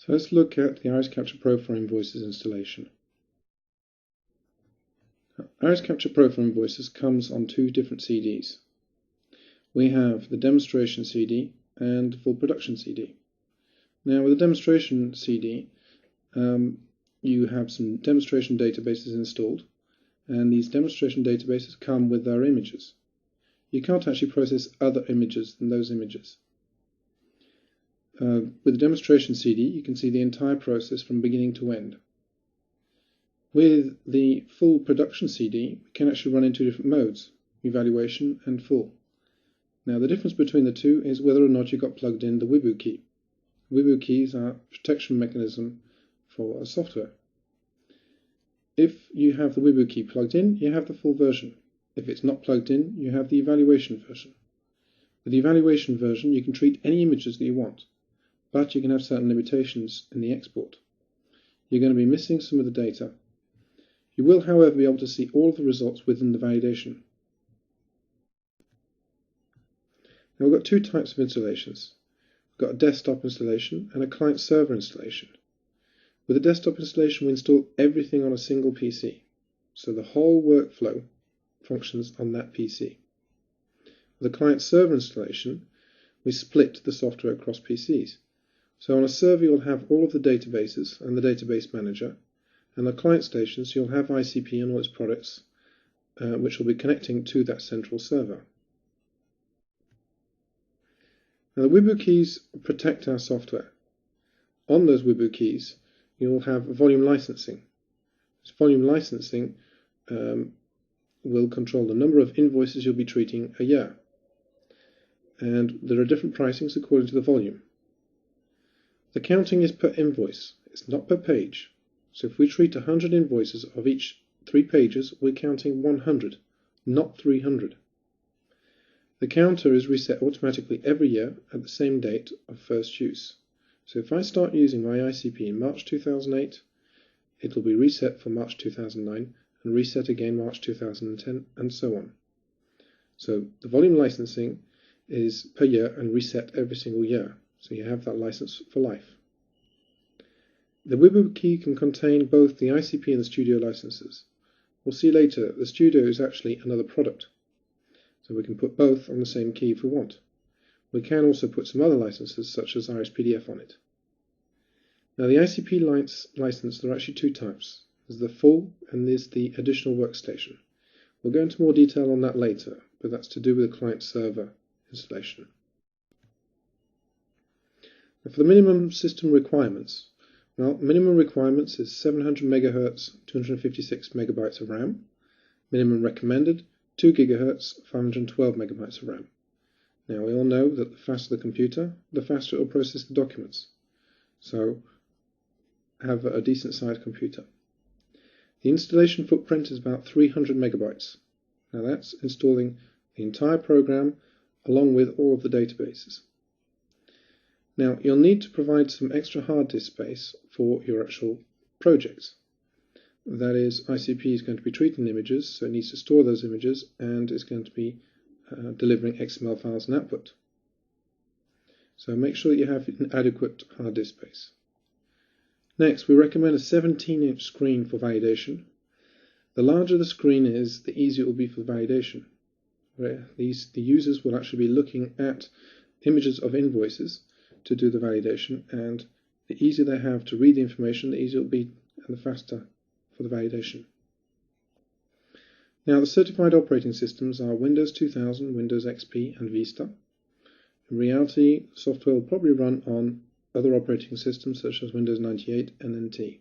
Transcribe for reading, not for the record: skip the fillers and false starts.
First, look at the IRISCapture Pro for Invoices installation. IRISCapture Pro for Invoices comes on two different CDs. We have the demonstration CD and the full production CD. Now, with the demonstration CD, you have some demonstration databases installed, and these demonstration databases come with their images. You can't actually process other images than those images. With the demonstration CD, you can see the entire process from beginning to end. With the full production CD, we can actually run in two different modes, evaluation and full. Now, the difference between the two is whether or not you got plugged in the Wibu key. Wibu keys are a protection mechanism for software. If you have the Wibu key plugged in, you have the full version. If it's not plugged in, you have the evaluation version. With the evaluation version, you can treat any images that you want, but you can have certain limitations in the export. You're going to be missing some of the data. You will, however, be able to see all of the results within the validation. Now, we've got two types of installations. We've got a desktop installation and a client-server installation. With a desktop installation, we install everything on a single PC, so the whole workflow functions on that PC. With a client-server installation, we split the software across PCs. So on a server, you'll have all of the databases and the database manager, and on client stations, you'll have ICP and all its products, which will be connecting to that central server. Now, the Wibu keys protect our software. On those Wibu keys, you'll have volume licensing. This volume licensing will control the number of invoices you'll be treating a year. And there are different pricings according to the volume. The counting is per invoice, it's not per page. So if we treat 100 invoices of each 3 pages, we're counting 100, not 300. The counter is reset automatically every year at the same date of first use. So if I start using my ICP in March 2008, it will be reset for March 2009 and reset again March 2010 and so on. So the volume licensing is per year and reset every single year. So you have that license for life. The Wibu key can contain both the ICP and the Studio licenses. We'll see later the Studio is actually another product. So we can put both on the same key if we want. We can also put some other licenses such as IRIS-PDF on it. Now, the ICP license, there are actually two types. There's the full and there's the additional workstation. We'll go into more detail on that later, but that's to do with the client-server installation. Now, for the minimum system requirements, well, minimum requirements is 700 MHz, 256 MB of RAM. Minimum recommended, 2 GHz, 512 MB of RAM. Now, we all know that the faster the computer, the faster it will process the documents. So, have a decent sized computer. The installation footprint is about 300 MB. Now, that's installing the entire program along with all of the databases. Now, you'll need to provide some extra hard disk space for your actual projects. That is, ICP is going to be treating images, so it needs to store those images and is going to be delivering XML files and output. So make sure that you have an adequate hard disk space. Next, we recommend a 17-inch screen for validation. The larger the screen is, the easier it will be for validation. Where the users will actually be looking at images of invoices to do the validation, and the easier they have to read the information, the easier it will be and the faster for the validation. Now, the certified operating systems are Windows 2000, Windows XP and Vista. In reality, software will probably run on other operating systems such as Windows 98 and NT.